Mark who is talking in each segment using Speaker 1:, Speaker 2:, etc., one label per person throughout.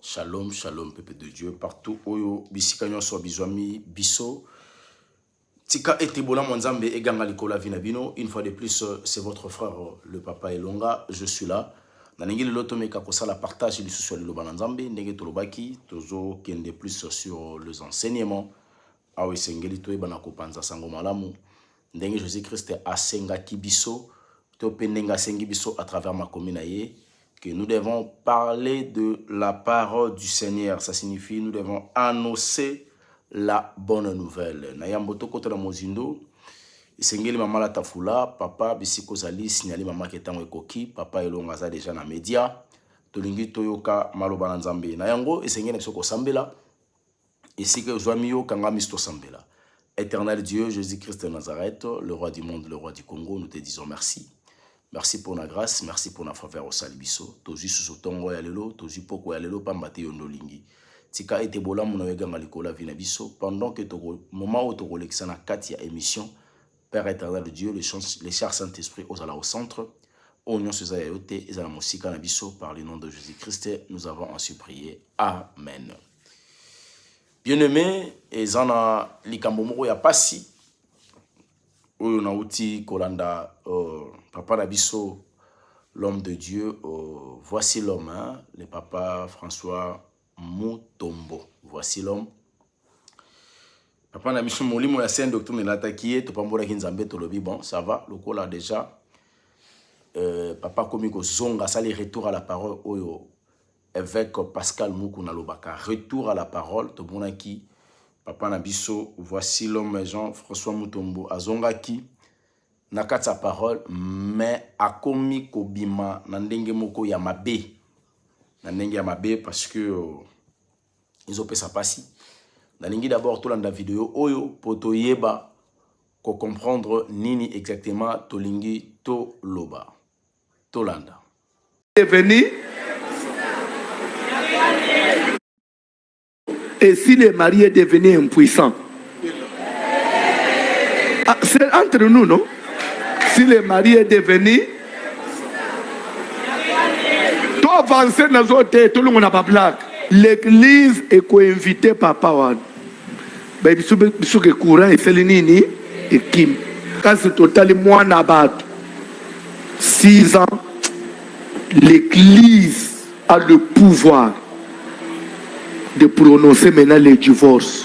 Speaker 1: Shalom, shalom, peuple de Dieu. Partout où bisikanyon so bizwami biso. Tika etebola mwanzambe eganga likola vinabino. Une fois de plus, c'est votre frère, le papa Elonga. Je suis là. Naningi loto meka kosala partage du sur le lobananzambe. Ndenge tolobaki, tozo kende plus sur les enseignements. Awe sengeli to ebana kopanza sango malamu. Ndenge Jésus-Christ asenga kibiso. To pendenga sengi biso à travers ma commune aye. Que nous devons parler de la parole du Seigneur. Ça signifie nous devons annoncer la bonne nouvelle. Nayamboto koto na mozindo. Isengeli mama la tafula. Papa bisiko zali signali mama ketango ekoki. Papa elonga za déjà na média. Tolingi toyoka maloba na nzambe. Nayango isengeli bisoko sambela. Ici que Joamio kanga misto sambela. Éternel Dieu, Jésus-Christ de Nazareth, le roi du monde, le roi du Congo, nous te disons merci. Merci pour la grâce, merci pour la faveur au salibiso. Tozu sous tongo ya lelo, tozu poko ya lelo pambate yondo lingi. Tika ete bola mona wega malikola vina biso pendant que toko moment où toko lexana katia émission. Père éternel de Dieu, les chers Saint-Esprit aux ala au centre. Oignon seza yote ezala mosika na biso par le nom de Jésus-Christ, nous avons ainsi prié. Amen. Bien-aimé, ezana likambo moko ya pasi. Oyo na uti kolanda papa Nabiso, l'homme de Dieu, voici l'homme, hein, le papa François Mutombo. Voici l'homme. Papa Nabiso molimo ya saint docteur Nelatakie, to pambola kinzambe to lobi bon, ça va, le cola déjà. Papa komiko zonga sali retour à la parole oyo avec Pascal Moukou Nalobaka. Retour à la parole, to bonaki. Papa Nabiso, voici l'homme Jean-François Mutombo azongaki nakati sa parole mais akomi kobima na ndenge moko ya mabe. Na ndenge ya mabe parce que ils ont fait ça passi. Na lingi d'abord to landa vidéo oyo poto yeba ko comprendre nini exactement to lingi to loba. To landa.
Speaker 2: Est venu. Et si le mari est devenu impuissant, c'est entre nous, non? Si le mari est devenu, toi avancer dans autres, tout le monde n'a pas blague. L'église est co-invitée par Pawan. Ben, il y a courant et c'est nini et Kim. Quand c'est total, moi, n'abat 6 ans, l'église a le pouvoir de prononcer maintenant le divorce.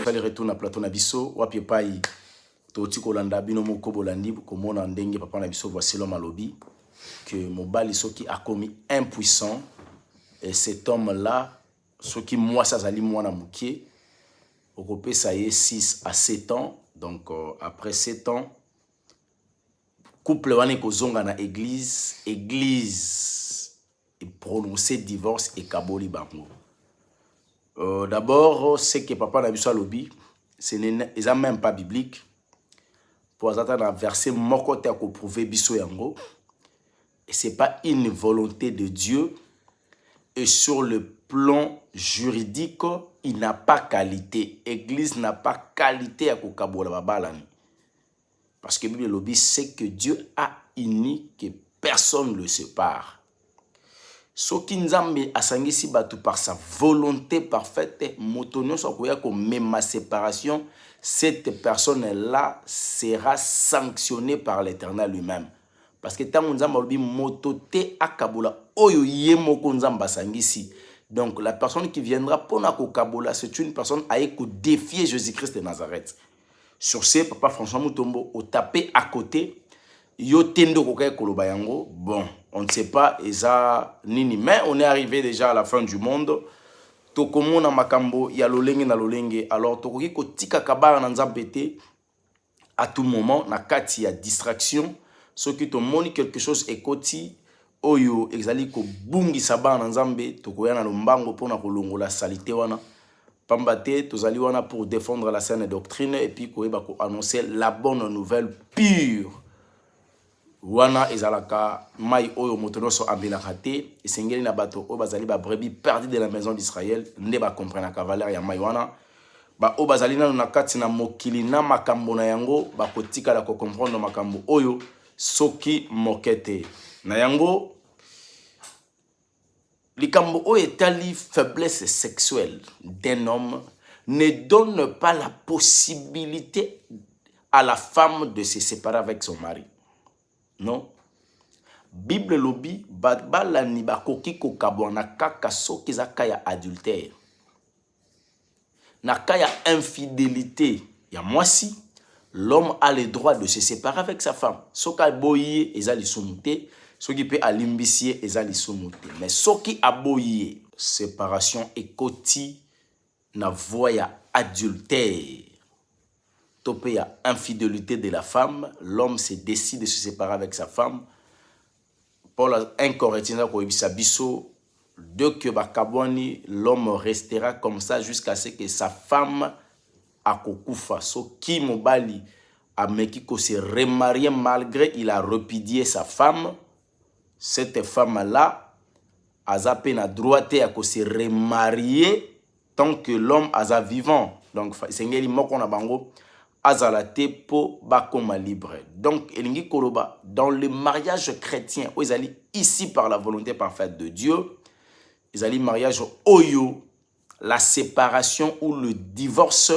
Speaker 1: Fallait retourner à plateau Nabiso, wapi pai, toti kolanda bino moko bolandi, komona ndenge papa Nabiso voici l'homme à lobby, que mobali soki a commis impuissant, et cet homme-là, soki moi ça zali moi na mukie, okopé ça y est 6 à 7 ans, donc après 7 ans, couple wane kozonga na église et prononcer divorce et kaboli bango. D'abord, c'est que papa Nabiso lobby, ce n'est même pas biblique. Pour attendre un verset mokote à prouver biso yango. Et c'est pas une volonté de Dieu. Et sur le plan juridique, il n'a pas qualité. Église n'a pas qualité à kokabola babalani. Parce que la Bible lobby, c'est que Dieu a uni que personne ne le sépare. Soki nzambe asangisi batu par sa volonté parfaite, motonyo sokoya ko même ma séparation, cette personne-là sera sanctionnée par l'Éternel lui-même. Parce que tant nzambe lobi motote akabola oyo yemoko nzamba sangisi. Donc la personne qui viendra pour na ko kabola, c'est une personne aye ko défier Jésus-Christ de Nazareth. Sur ce, papa François Mutombo au tapé à côté. Yo tendo kokai koloba yango, bon, on ne sait pas eza nini, mais on est arrivé déjà à la fin du monde. Tokomo na makambo ya lolenge na lolenge, alors tokoki kotika kabara na nzambete à tout moment na kati ya distraction, ce qui te moni quelque chose ekoti oyo exali ko bungi saba na nzambe tokoya na lombango pona kolongola salité wana. Pambate tozali wana pour défendre la saine doctrine et puis koyeba ko annoncer la bonne nouvelle pure. Wana ezalaka mai oyo motonoso ambelaka te esengeli na bato o bazali ba brebis perdus de la maison d'Israël nde ba comprendre ka valeur ya mai wana ba o bazali na kati na mokili na makambo na yango ba kotika la ko comprendre makambo oyo soki mokete na yango likambo o etali faiblesse sexuelle d'un homme ne donne pas la possibilité à la femme de se séparer avec son mari. Non. Bible lobi balani bakoki kokabwana kaka soki eza kaya adultère. Na kaya infidélité ya mwasi, l'homme a le droit de se séparer avec sa femme. Soki aboyi eza lisumu te, soki pe alimbisi eza lisumu te. Mais soki aboyi séparation ekoti na voie ya adultère. Topé ya infidélité de la femme, l'homme se décide de se séparer avec sa femme. Paul 1 Corinthiens koyebisa biso de que bakabwani l'homme restera comme ça jusqu'à ce que sa femme akokufa. Soki mobali ameki ko se remarier malgré il a repudié sa femme, cette femme là aza pe na droit à se remarier tant que l'homme aza vivant. Donc sengeli moko na bango azalate po bakoma libre. Donc elingi koloba dans le mariage chrétien où ils allaient ici par la volonté parfaite de Dieu, ils allaient mariage oyo, la séparation ou le divorce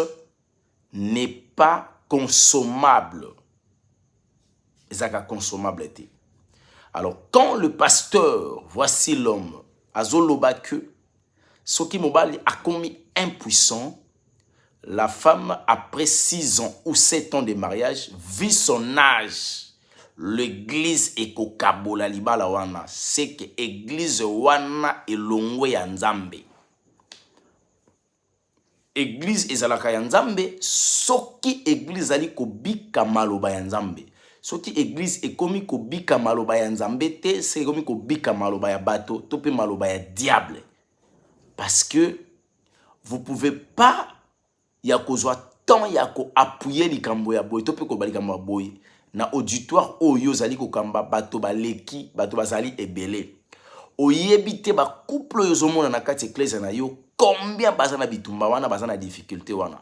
Speaker 1: n'est pas consommable. Ezaka consommable était. Alors quand le pasteur, voici l'homme, azoloba que soki mobali a commis impuissant, la femme, après 6 ans ou 7 ans de mariage, vit son âge. L'église est kokabola libala wana. C'est que l'église wana est longwe ya nzambe. Église ezalaka ya nzambe, soki église ali kobika maloba ya nzambe. Soki église ekomi kobika maloba ya nzambe te, c'est ekomi kobika maloba ya bato, tope maloba ya diable. Parce que vous pouvez pas ya kozwa temps ya ko appuyer likambo ya boy, tope ko balikambo ya boy na auditoire oyo zali ko kamba bato baleki, bato bazali ebele. Oyebite ba couple yo zomona na kati église na yo, combien bazana bitumba wana, bazana difficulté wana.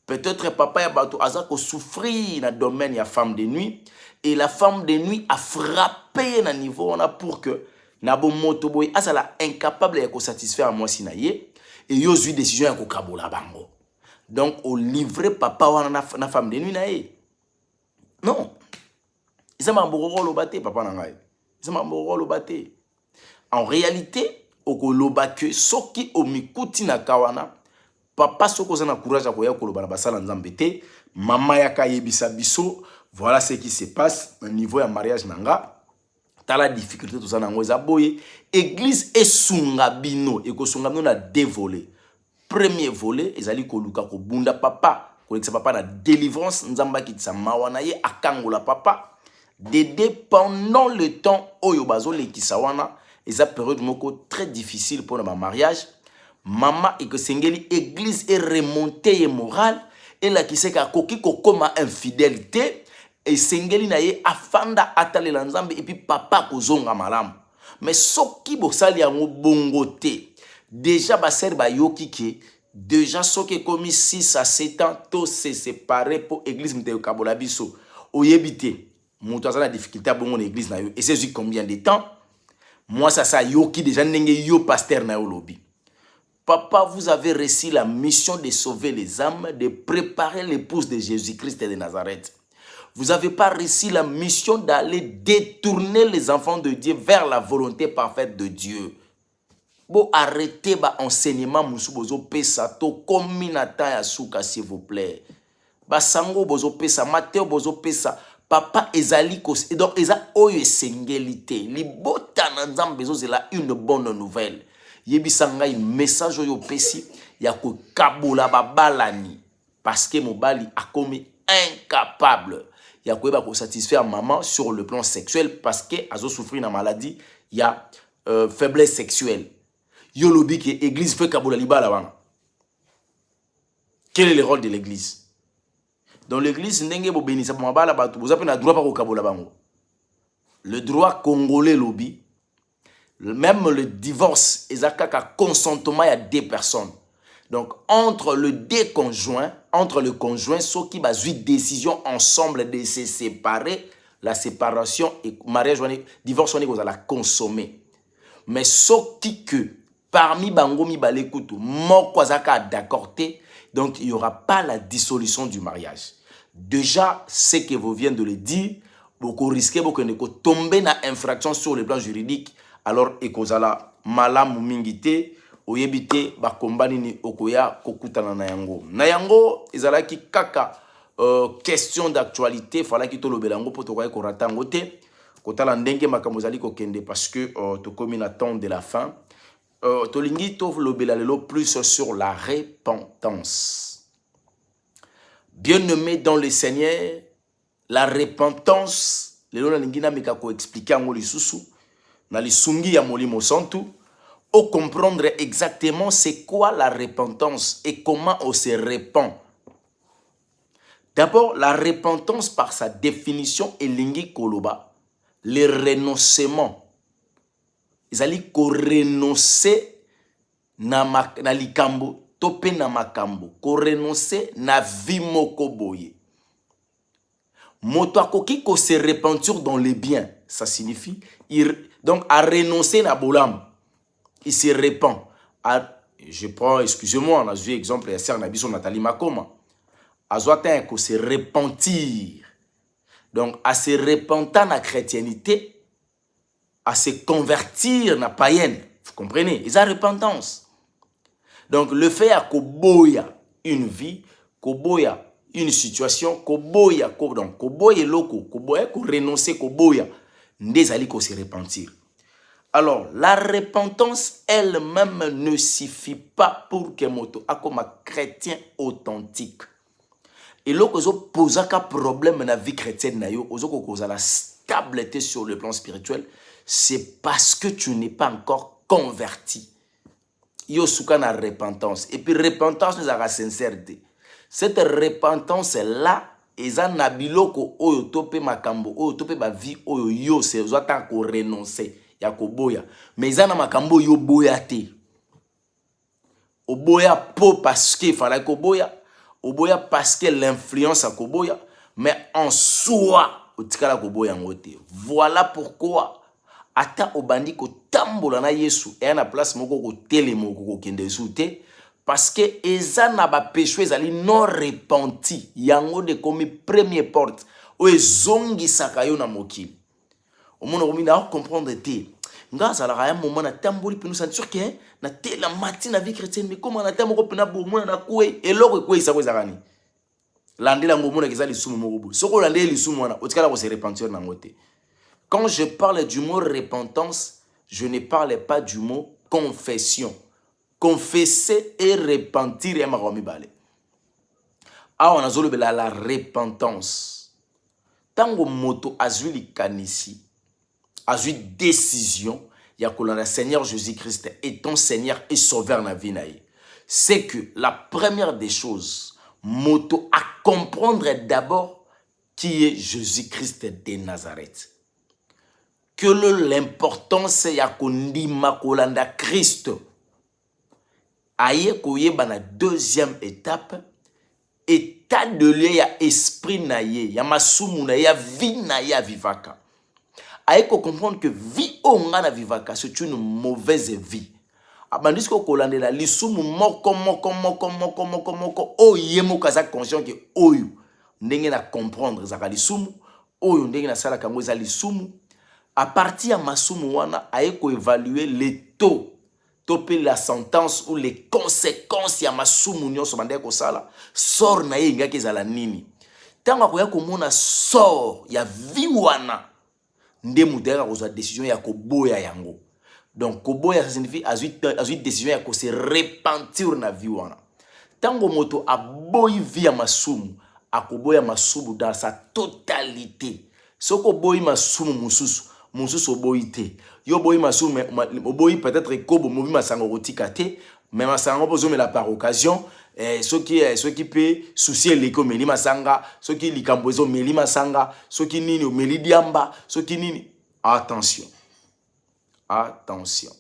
Speaker 1: Peut-être papa ya bato aza ko souffrir na domaine ya femme de nuit, et la femme de nuit a frappé na niveau wana pour que na bo moto boy azala incapable ya ko satisfaire moi si na ye, et yo zui décision ya ko kabola bango. Donc au livrer papa wana na femme de nuit na ye. Non. Isa mamboro lo baté papa na ngai. Isa mamboro lo baté. En réalité, okoloba que soki omikuti na kawana, papa soko zana courage à koya koloba na basala nzambe te, mama yaka yebisa biso, voilà ce qui se passe au niveau ya mariage nanga. Tala difficulté tout ça nango boye, église esunga bino, ekosunga bino na dévolé. Premier volet, ezali koluka ko bunda papa, kolekisa papa na délivrance nzamba kitsa mawana ye akangola papa. Dédé pendant le temps oyo bazo lekisa wana, eza période moko très difficile pour ma mariage. Maman et que sengeli église est remontée et morale et la qui sait ka koki kokoma infidélité et sengeli na ye afanda atale la nzambe et puis papa kozonga malam. Mais soki bosali yango bongo te. Déjà baser ba yoki ke déjà soki commis 6 à 7 ans to se séparer pour église mte kabola biso. Oyebite muto azana difficulté bongo na église na yo et c'est combien de temps? Moi ça yoki déjà ndenge yo pasteur na yo lobi. Papa, vous avez reçu la mission de sauver les âmes, de préparer l'épouse de Jésus-Christ de Nazareth. Vous n'avez pas reçu la mission d'aller détourner les enfants de Dieu vers la volonté parfaite de Dieu. Bon, arrêtez ba enseignement musu bozo pesa to kominata ya suka s'il vous plaît. Ba sango bozo pesa, Matteo bozo pesa. Papa ezali kos et donc eza oyo sengelité. Li bota na nzambe zo zela une bonne nouvelle. Yebisanga un message oyo pesi ya ko kabola babalani parce que mobali a commis incapable ya ko ba ko satisfaire maman sur le plan sexuel parce que azo souffrir na maladie ya faiblesse sexuelle. Yo lobi que église fait kabola libala wana. Quel est le rôle de l'église? Dans l'église ndenge bo benisa mabala batu boza pe na droit pa ko kabola bango. Le droit congolais lobi même le divorce, il y a un consentement à 2 personnes. Donc, entre le conjoint, ceux qui ont une décision ensemble de se séparer, la séparation et mariage, divorce, on va la consommer. Mais ceux qui que parmi bango mibale kutu moko azaka d'accord te, donc il n'y aura pas la dissolution du mariage. Déjà, ce que vous venez de le dire, beaucoup risquez beaucoup de tomber dans infraction sur le plan juridique, alors ekozala malamu mingite oyebite ba kombani ni okoya kokutana na yango. Na yango ezalaki kaka question d'actualité, fala ki tolobela yango po tokoya ko ratango te. Kotala ndenge makambo zali kokende parce que tokomi na temps de la fin. Tolingi tolobela lelo plus sur la repentance. Bien-aimé dans le Seigneur, la repentance, lelo na lingina meka ko expliquer yango lisusu na lisungi ya molimo santu au comprendre exactement c'est quoi la repentance et comment on se repent. D'abord, la repentance par sa définition est lingi koloba, le renoncement. Ils allaient ko renoncer na likambo tope na makambo, ko renoncer na vie moko boye. Moto akoki ko se repentir dans les biens, ça signifie donc à renoncer na bolam. Il se repent. Je prends, excusez-moi, on a vu exemple, il y a sœur Nabiso Nathalie Makoma. Azoatin ko se repentir. Donc, à se repentir na chrétienté, à se convertir na païenne. Vous comprenez? Ils ont repentance. Donc, le fait à koboya une vie, koboya une situation, koboya, donc koboya loko, koboya ko renoncer, koboya, ndezali ko se repentir. Alors, la repentance elle-même ne suffit pas pour que moto a comme un chrétien authentique. Et là, quand on pose un problème dans la vie chrétienne, on a la stabilité sur le plan spirituel, c'est parce que tu n'es pas encore converti. Il y a la repentance. Et puis, repentance, nous avons la sincérité. Cette repentance-là, ils ont nabiloko oyo tope makambo oyo tope ba vie oyo yo se zota ko renoncer ya ko boya. Mais ils ont makambo yo boya te. O boya po parce que fallait ko boya. O boya parce que l'influence a ko boya. Mais en soi, o tikala ko boya ngote. Voilà pourquoi ata obandi ko tambola na Yesu et na place moko ko tele moko ko kende soute. Parce que eza na ba péché ezali non repenti yango de comme première porte o ezongi sakayo na mokili omona komina comprendre te ngaza la ya moment na tamboli pe nous sentir que na tela matin na vie chrétienne mais comment na tamoko pe na bomona na kwe eloko kwe isa kozakani landela ngomona kezali sumu moko soko landela lisumu wana otikala ko se repentir na ngote. Quand je parle du mot repentance, je ne parle pas du mot confession. Confesser et repentir et maromi balé. Ah, on a zolo la repentance. Tango moto azuli kanisi, azuli décision, ya kolana Seigneur Jésus-Christ est ton Seigneur et Sauveur na vie naïe. C'est que la première des choses, moto à comprendre d'abord qui est Jésus-Christ de Nazareth. Que l'importance ya kondima kolanda Christ. Aye koye bana deuxième étape, état de lieu ya esprit na ye, ya masumu na ya vie na ya vivaka. Aye ko comprendre que vie onga na vivaka, c'est une mauvaise vie. Abandis ko kolandela lisumu moko oye mo kaza conscient que oyo ndenge na comprendre zaka lisumu, oyo ndenge na sala kango za lisumu. À partir ya masumu wana aye ko évaluer les taux topé la sentence ou les conséquences ya masumu nyonso bande ko sala sort na ye ngaki ezala nini tanga ko ya komona sort ya vie wana nde mutera ko za décision ya ko boya yango. Donc ko boya ça signifie azui décision ya ko se repentir na vie wana. Tango moto aboyi vie ya masumu akoboya masumu dans sa totalité. Soko boyi masumu mususu Monsusu oboite. Yo boyi masu oboyi peut-être kobo mobi masango rotika te, mais masango pozo me la par occasion ceux qui peut soucier l'éco meli masanga, ceux qui likambozo meli masanga, ceux qui nini o meli diamba, ceux qui nini attention. Attention.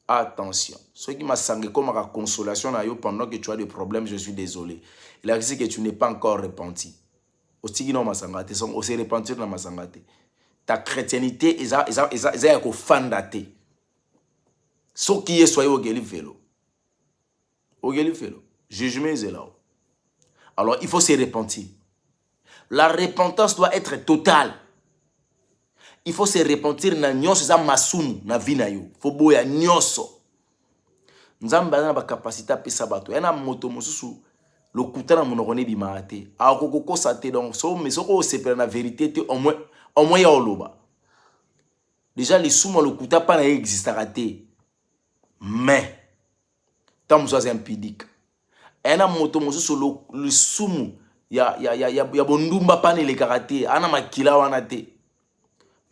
Speaker 1: Attention. Ceux qui masanga comme la consolation na yo pendant que tu as des problèmes, je suis désolé. Il a dit que tu n'es pas encore repenti. Ostigi no masanga te, on se repentir na masanga te. Ta chrétienté, ils ont fandate. Ce qui est soyez au Gelifelo. Au Gelifelo. Jugement est là. Alors il faut se repentir. La repentance doit être totale. Il faut se repentir na nyonso za masumu na vie na yo. Faut boya nyonso. Nzambe na ba capacité pesa bato. Yana moto mosusu lokuta na monokone bima te. Akoko sa te donc so mais soko sepela na vérité te au moins ya oloba. Déjà les sumo lokuta pa na existera te. Mais tant mosusu impidique. Yana moto mosusu le sumu ya bondumba pa na le karaté. Ana makila wana te.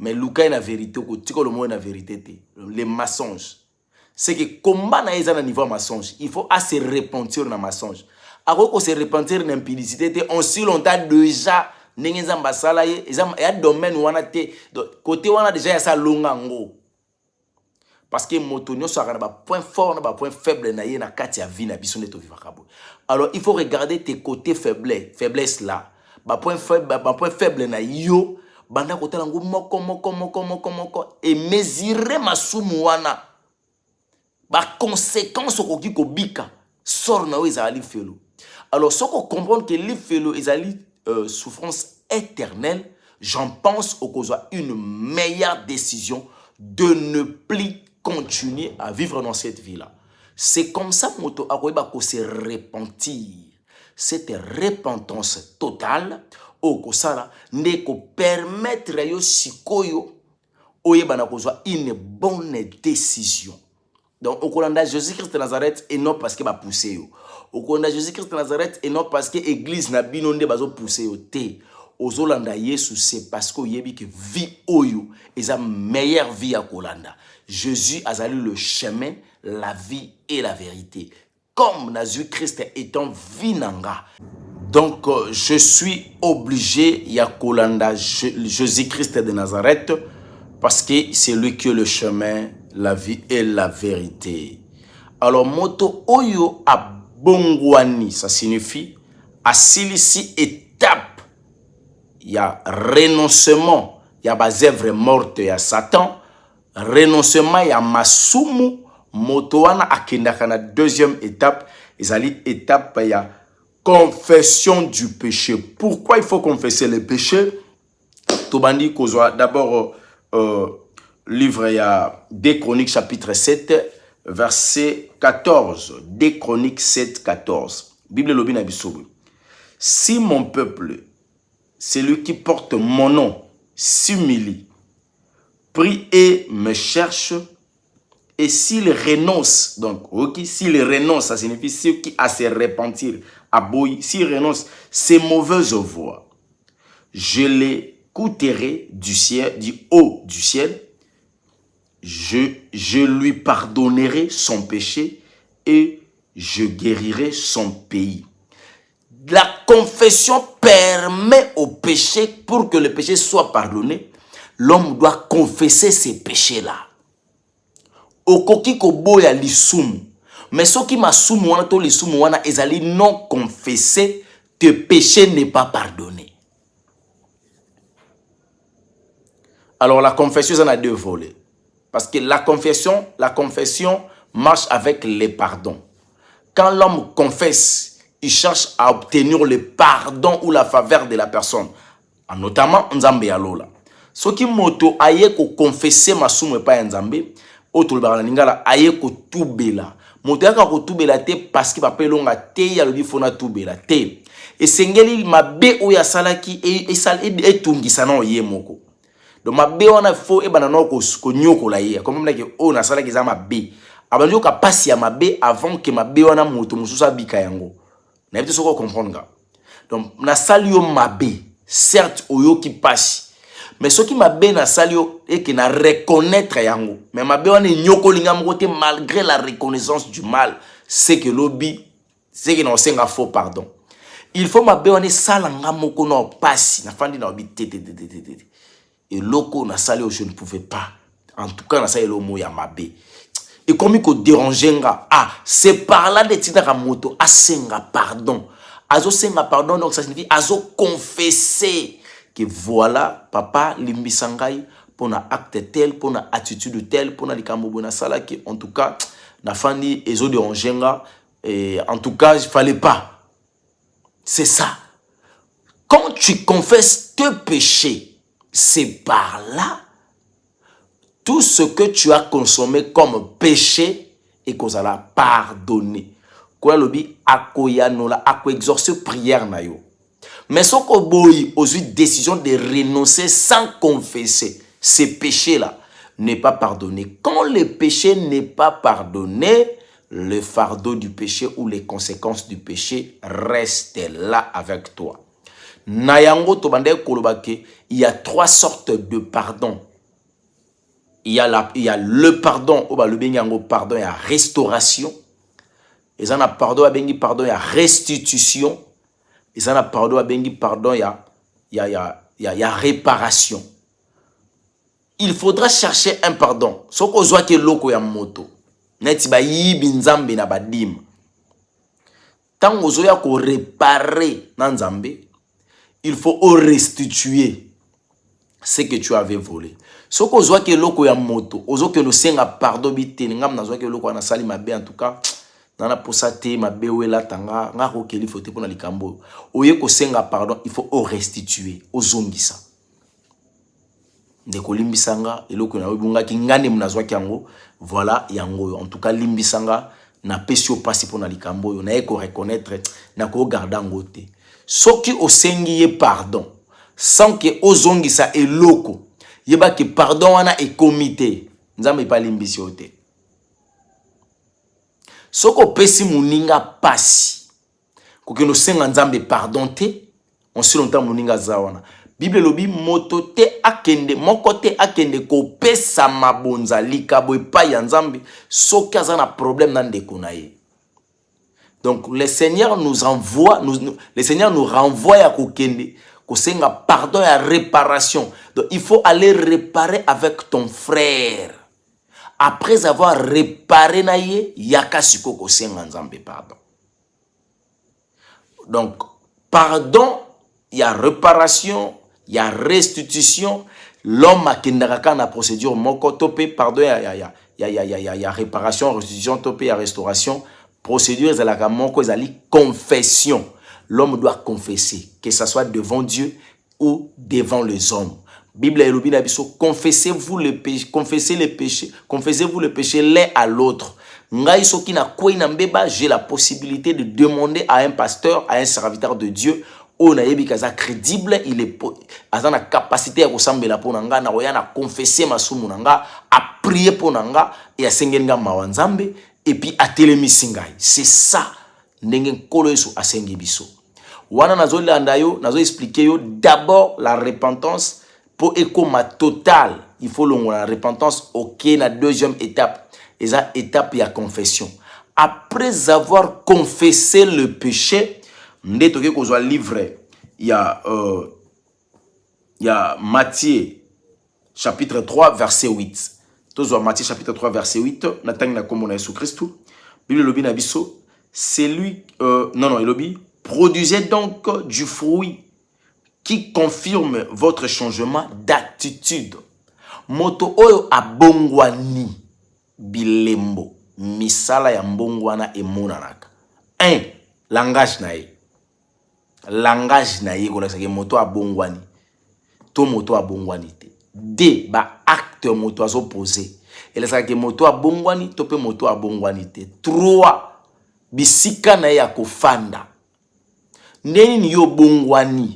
Speaker 1: Mais Luka est la vérité, le mot est la vérité. Les mensonges. C'est que combat na eza na niveau mensonge, il faut se repentir dans mensonge. Alors qu'on se repentir dans l'impudicité, on si longtemps déjà n'engenza mbasala ye, ya domaine wana te, côté wana déjà ya sa longa ngo. Parce que motonio sera na ba point fort na ba point faible na ye na kati ya vie na biso neto vivakabo. Alors il faut regarder tes côtés faiblesse là. Ba point faible na yo. Banda kotala ngo moko et mesurer masumu wana ba conséquence okoki ko bika sort na ezali felo. Alors ce qu'on comprend que les felo ezali souffrance éternelle, j'en pense au cause une meilleure décision de ne plus continuer à vivre dans cette vie là. C'est comme ça moto akoyeba ko se repentir. Cette repentance totale au kosala ndeko permettre yo sikoyo oyebana kozwa une bonne décision. Donc au Kolanda Jésus-Christ de Nazareth et non parce que ba pousser yo. Au Kolanda Jésus-Christ de Nazareth et non parce que église na bino nde bazo pousser yo te. Ozolanda Yesu c'est parce que yebi que vie oyo eza meilleure vie à Kolanda. Jésus a salué le chemin, la vie et la vérité. Comme Jésus-Christ étant vinanga. Donc, je suis obligé, il y a Kolanda Jésus-Christ de Nazareth, parce que c'est lui qui est le chemin, la vie et la vérité. Alors, moto oyo a bongwani, ça signifie, à silisi étape, il y a renoncement, il y a des œuvres mortes, il y a Satan, renoncement, il y a masumu, moto wana akendaka na deuxième étape, ezali étape, il y a confession du péché. Pourquoi il faut confesser le péché? Tobandi kozwa d'abord livre il y a 2 Chroniques chapitre 7 verset 14. 2 Chroniques 7 14. Bible lobi na bisobu. Si mon peuple, celui qui porte mon nom, s'humilie, prie et me cherche, et s'il renonce, donc, ok, s'il renonce, ça signifie ceux qui a se repentir, s'il renonce ces mauvaises voies, je l'écouterai du ciel, du haut du ciel, je lui pardonnerai son péché et je guérirai son pays. La confession permet au péché, pour que le péché soit pardonné, l'homme doit confesser ses péchés-là. Okoki koboya lisumu. Mais ce qui m'a soumu wana to lisumu wana ezali non confessé, tes péché n'est pas pardonné. Alors la confession en a deux volets. Parce que la confession marche avec les pardons. Quand l'homme confesse, il cherche à obtenir le pardon ou la faveur de la personne. Notamment Nzambe ya lola. Ce qui moto aye ko confesser masumu pa Nzambe, otolbara ningala aye ko tubela. Moto yaka ko tubela te parce que papa longa te ya lobi fona tubela te. Et sengeli mabe o ya salaki e tungisa na ye moko. Donc mabe wana fo e banana ko nyoko la ye. Comme que o na salaki za mabe. Abanjo ka pasi ya mabe avant que mabe wana moto mususa bika yango. Na bito soko comprendre. Donc na salio mabe, certes oyo ki pasi. Mais ce qui m'a bien à salio et qui n'a reconnaître yango. Mais ma bien on nyoko linga mkote malgré la reconnaissance du mal, c'est que lobby, c'est que non senga faux pardon. Il faut ma bien on salanga moko no passe na fandi na obi tete. Et loko na salio je ne pouvais pas. En tout cas na salio mo ya mabe. Et comme il ko déranger nga, c'est par là de tita moto a senga pardon. Azo senga pardon donc ça signifie azo confesser que voilà, papa limbisangai, pour un acte tel, pour une attitude telle, pour une likambo sala qui en tout cas na fani ezo de ongenga et en tout cas il fallait pas. C'est ça. Quand tu confesses tes péchés, c'est par là tout ce que tu as consommé comme péché et qu'on va pardonner. Quoi lobi akoyanola ako exaucer prière na yo. Mais ce qu'on boy aux décision de renoncer sans confesser ces péchés-là n'est pas pardonné. Quand le péché n'est pas pardonné, le fardeau du péché ou les conséquences du péché restent là avec toi. Nayango tobande kolobake, il y a 3 sortes de pardon. Il y a le pardon, le benyango pardon, il y a restauration. Et ça n'a pardon, il y a restitution. Et ça n'a pardon, il y a réparation. Il faudra chercher un pardon. Ce qu'on voit que loko ya moto. Neti ba yibi nzambe na badim. Tant qu'on voit qu'on réparer na nzambe, il faut restituer ce que tu avais volé. Ce qu'on voit que loko ya moto, ozo que nous senga pardon bité, ngam na zoa que loko na sali mabe en tout cas. Nana posate mabe wela tanga ngako keli fote pona likambo. Oye ko senga pardon, il faut restituer, ozongisa. Ndeko limbisanga eloko na webunga ki ngane mnazwa kyango, voilà yango. En tout cas limbisanga na pesio pasi pona likambo yo na eko reconnaître na ko garda ngote. Soki osengi ye pardon sans que ozongisa eloko, yeba que pardon wana e comité. Nzambe pa limbisi ote. Soko pesi muninga pasi. Koke no senga nzambe pardon te, on si longtemps muninga zawana. Bible lobi moto te akende, moko te akende ko pesa mabonza likabo epa ya nzambe, soki azana problème na ndeko na ye. Donc le Seigneur nous envoie, le Seigneur nous renvoie à kokende, ko senga pardon et réparation. Donc il faut aller réparer avec ton frère. Après avoir réparé naye, yaka siko ko senga nzambe pardon. Donc pardon, il y a réparation, il y a restitution. L'homme a kendaka na procédure moko topé pardon, il y a réparation, restitution topé, il y a restauration. Procédure zalaka moko zali confession. L'homme doit confesser, que ce soit devant Dieu ou devant les hommes. Bible elobi na biso, confessez-vous les péchés, confessez-vous les péchés l'un à l'autre. Ngai soki na kwei na mbeba, j'ai la possibilité de demander à un pasteur, à un serviteur de Dieu, on a yebi kaza crédible, il est a la capacité à kosambela ponanga na oya na confesser masumu nanga, à prier ponanga et à sengenga mawanzambe et puis à telemisingai. C'est ça ndenge kolo yesu asengi biso. Wana nazo landa yo, nazo expliquer yo d'abord la repentance. Pour écoma total, il faut la repentance. Ok, la deuxième étape, et la étape il y a confession. Après avoir confessé le péché, il y a Matthieu chapitre 3 verset 8. Matthieu chapitre 3 verset 8. C'est lui, non, il dit, produisez donc du fruit qui confirme votre changement d'attitude. Moto oyo abongwani bilembo misala ya mbongwana emonanaka. 1. Langage na ye. Langage na ye kolakisaki moto abongwani. To moto abongwani te. 2. Ba acte moto azo posé. Elesaki moto abongwani to pe moto abongwani te. 3. Bisika na ye ya kofanda. Ndeni ni yo bongwani.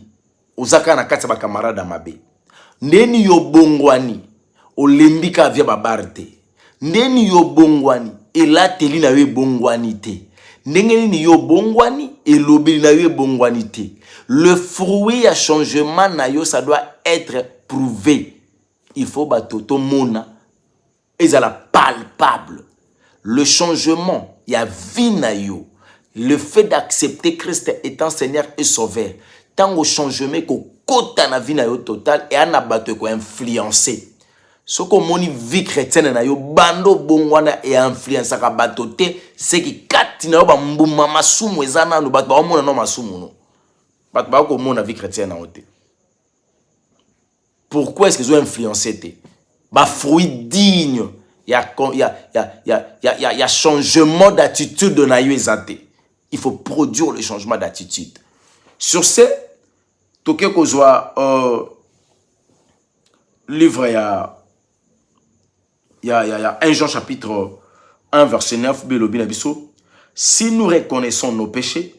Speaker 1: Ozaka na kati ba camarade mabe. Ndeni yo bongwani olembika via babarte. Ndeni yo bongwani elateli na we bongwani te. Ndenge ni yo bongwani elobeli na we bongwani te. Le fruit à changement na yo ça doit être prouvé. Il faut batoto mona ezala palpable. Le changement ya vie na yo. Le fait d'accepter Christ étant Seigneur et Sauveur. Tant au changement qu'au côté na vie na yo total et an abato ko influencer. Ce que moni vie chrétienne na yo bando bongwana et influencer ka batote c'est qui kati na yo ba mbuma masumu ezana no bato ba mona no masumu no. Bato ba ko mona vie chrétienne na ote. Pourquoi est-ce qu'ils ont influencé te? fruit digne. Il y a changement d'attitude de naïe ezate. Il faut produire le changement d'attitude. Sur ce, toke kozwa livre il y a 1 Jean chapitre 1 verset 9 belobi na biso. Si nous reconnaissons nos péchés,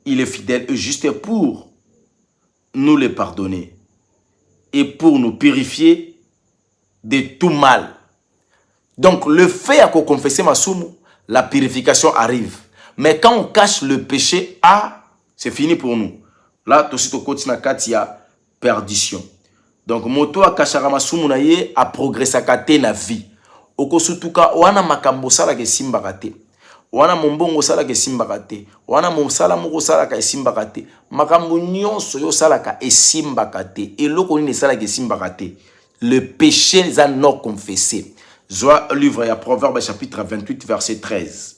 Speaker 1: il est fidèle et juste pour nous les pardonner et pour nous purifier de tout mal. Donc le fait à confesser ma soumou, la purification arrive. Mais quand on cache le péché, c'est fini pour nous. Là, tout de suite, au na kati ya perdition. Donc moto a kachara ma soumou na ye a progressa kate na vie. Oko sutuka wana makambo sala ke simba kate. Wana mombongo sala ke simba kate. Wana mosala moko sala ka simba kate. Makambo nyonso yo sala ka simba kate. Et loko ni sala ke simba kate. Le péché les a non confessé. Zoa livre ya Proverbe chapitre 28 verset 13.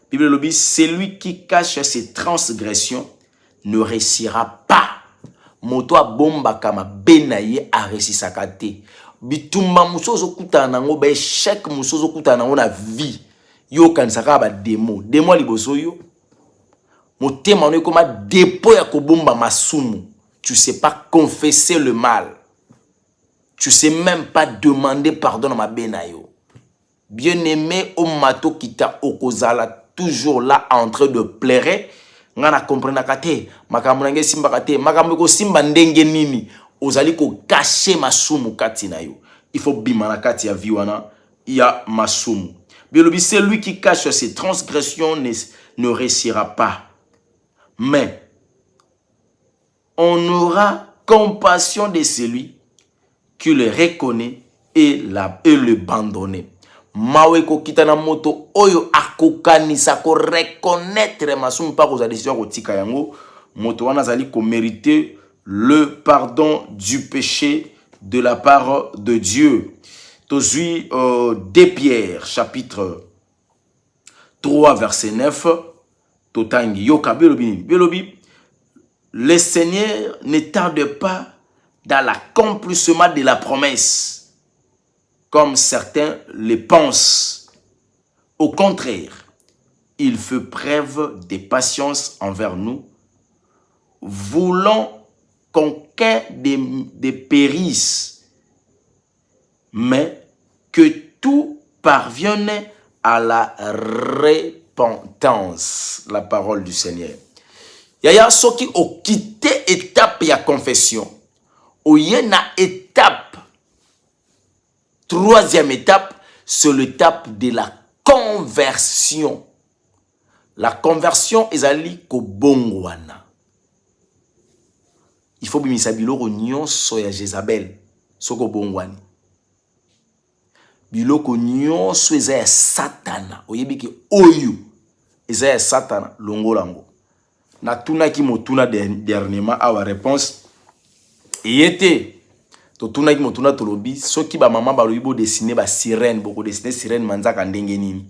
Speaker 1: Bible lobby, celui qui cache ses transgressions ne réussira pas. Moto a bomba kama benaye a réussisa kate. Bitumba musozo kuta nango ba échec musozo kuta nango na vie. Yo kanisaka ba demo. Demo liboso yo. Motema no koma dépôt ya kobomba masumu. Tu sais pas confesser le mal. Tu sais même pas demander pardon à ma benayo. Bien-aimé au mato kita okozala toujours là en train de pleurer. Ngana comprendre kate makambo nange simba kate makambo ko simba ndenge nini ozali ko cacher masumu kati na yo. Il faut bimana kati ya viwana ya masumu. Biolobi, celui qui cache ses transgressions ne réussira pas. Mais on aura compassion de celui qui le reconnaît et le abandonne. Mawe ko kitana moto oyo akokanisa ko reconnaître masumu pa ko za décision ko tika yango moto wana zali ko mériter le pardon du péché de la part de Dieu. Tozui 2 Pierre chapitre 3 verset 9 totangi yoka belobi le Seigneur ne tarde pas dans l'accomplissement de la promesse comme certains le pensent. Au contraire, il fait preuve de patience envers nous, voulant qu'aucun des périsse, mais que tout parvienne à la repentance. La parole du Seigneur. Yaya soki o quitté étape ya confession. O yena étape. Troisième étape, c'est l'étape de la conversion. La conversion est ali ko bongwana. Il faut bimisa biloko nyonso ya Jezabel soko bongwani. Biloko nyonso eza ya Satana. Oyebiki oyo eza ya Satana longolango. Na tuna ki motuna dernièrement awa réponse yete to tuna ki motuna tolobi soki ba mama ba loyibo dessiner ba sirène boko dessiner sirène manzaka ndenge nini.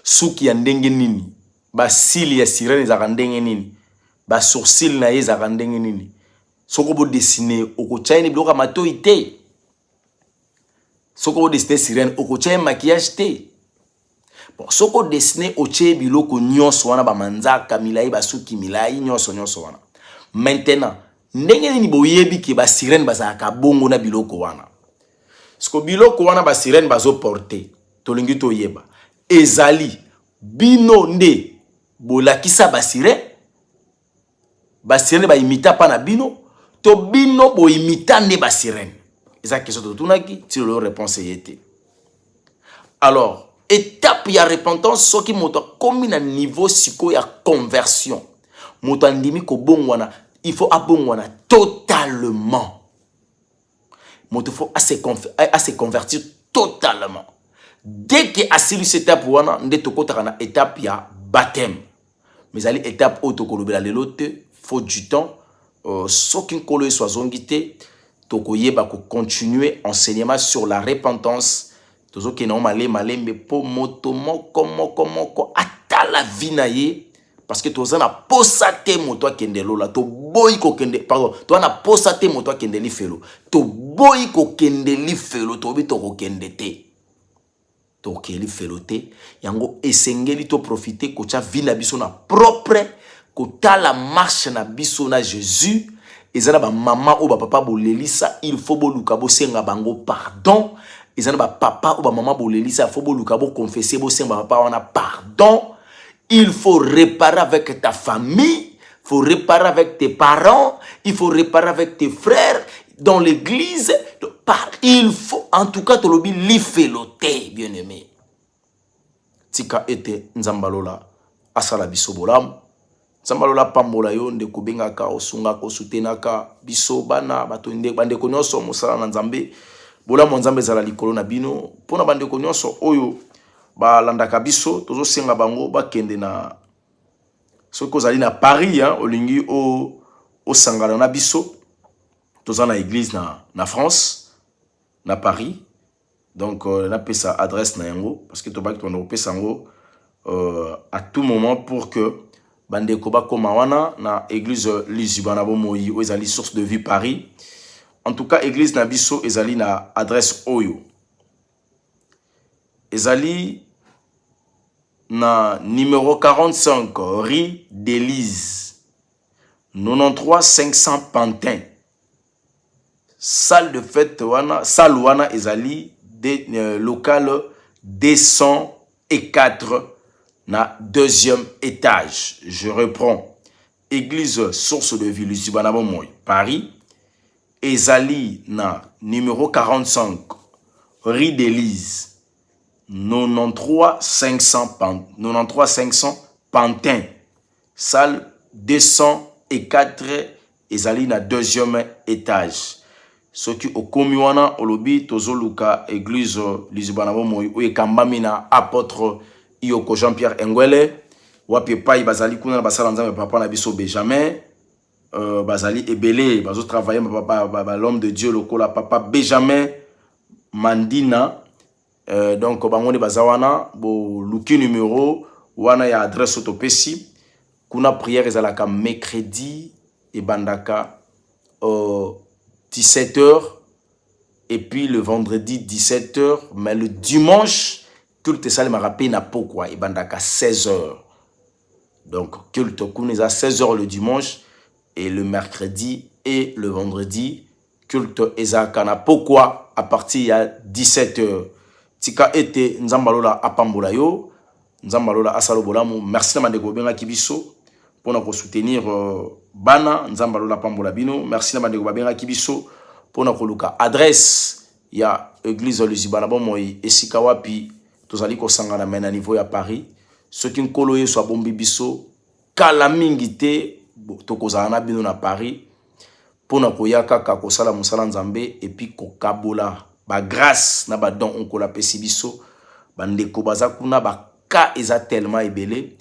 Speaker 1: Suki ya ndenge nini. Ba sili ya sirène za ndenge nini. Ba sourcil na ye za ndenge nini. Soko bo dessiner oko chaine biloko matoi te. Soko bo dessiner sirène oko chaine maquillage te. Bon, soko dessiner oche biloko nyonso wana ba manzaka milai ba suki milai nyonso wana. Maintenant, ndenge nini boyebi ke ba sirène bazaka bongo na biloko wana. Soko biloko wana ba sirène bazo porter. Tolingi to yeba. Ezali bino nde bolakisa ba sirène. Ba sirène ba imita pa na bino. To bino bo imita nde ba sirène. Eza question to tunaki ti le réponse yete. Alors, étape ya repentance soki moto komi na niveau siko ya conversion. Moto andimi ko bongwana, il faut abongwana totalement. Moto faut à se convertir totalement. Dès que asili cette étape wana nde tokota na étape ya baptême. Mais ali étape auto kolobela lelo te, faut du temps. Soki nkolo soit zongité, tokoyeba ko continuer enseignement sur la repentance. Tozoki na malembe po moto moko ata la vie na ye parce que toza na posa te moto akende lola to boyi ko kende pardon to na posa te moto akende li felo to boyi ko kende li felo to bi to ko kende te to keli felo te yango esengeli to profiter ko cha vie na biso na propre ko ta la marche na biso na Jésus ezana ba mama ou ba papa bolelisa il faut boluka bo senga bango pardon ezana ba papa ou ba mama bolelisa il faut boluka bo confesser bo senga ba papa wana pardon. Il faut réparer avec ta famille, il faut réparer avec tes parents, il faut réparer avec tes frères dans l'église. Il faut, en tout cas, te lobi li felote, bien aimé. Tika ete nzambalola asala biso bolam. Nzambalola pambola yo ndeko bengaka osunga ko soutenaka biso bana bato bandeko nyonso mosala na nzambe. Bolam nzambe zala likolo na bino. Pona bandeko nyonso oyo ba landaka biso tozo senga bango ba kende na soko zali na Paris olingi o sangana na biso toza na église na France na Paris donc na pesa adresse na yango parce que to ba to na pesa yango à tout moment pour que bandeko ba koma wana na église Lisibana Bomoi o ezali source de vie Paris. En tout cas église na biso ezali na adresse oyo ezali na numéro 45 rue d'Élise 93 500 Pantin. Salle de fête wana salle wana ezali de local 204 na deuxième étage. Je reprends. Église Source de Vie Lisibana Bomoi Paris ezali na numéro 45 rue d'Élise 93 500 Pantin. Salle 204 ezali na deuxième étage. Ce qui au komiwana olobi tozoluka église Lisibana Bomoi o ekambami na apôtre Iyoko Jean-Pierre Engwele wapi pai bazali kuna basala nzambe papa na biso Benjamin bazali ebele bazo travailler papa l'homme de Dieu lokola papa Benjamin Mandina. Donc bangone bazawana bo luki numéro wana ya adresse autopesi kuna prière ezalaka mercredi et bandaka 17h et puis le vendredi 17h mais le dimanche culte sale marape na pokwa et bandaka 16h. Donc culte kuna à 16h le dimanche et le mercredi et le vendredi culte ezaka na pokwa à partir à 17h. Tika ete nzambalola apambola yo nzambalola asalo bolamu. Merci na mandeko benga kibiso pona ko soutenir bana nzambalola apambola bino. Merci na mandeko benga kibiso pona ko luka adresse ya église Lisibana Bomoi esika wapi tozali ko sangana mena niveau ya Paris. Ce qui nkolo ye so bombi biso kala mingi te tokozala na bino na Paris pona ko yaka ka ko sala musala nzambe et puis ko kabola ba grâce na ba don onko la pesi biso bandeko baza kuna ba ka eza tellement ebele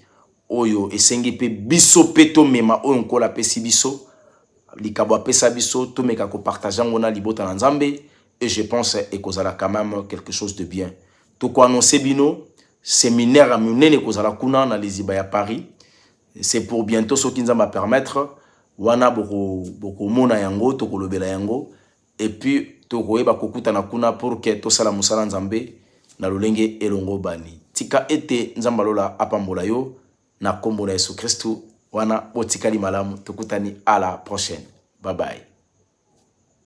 Speaker 1: oyo esengi pe biso peto mema oyo onko la pesi biso likabo pesa biso to meka ko partager ngona libota na nzambe et je pense ekozala quand même quelque chose de bien. To ko annoncer bino séminaire a munene kozala kuna na Liziba ya Paris. C'est pour bientôt ce qui nous va permettre wana boko mona yango to ko lobela yango et puis tokoyeba kokutana kuna pour que tosala musala nzambe na lolenge elongo bani. Tika ete nzambalola apambola yo na kombo na Yesu Kristu wana botikali malamu tokutani à la prochaine. Bye bye.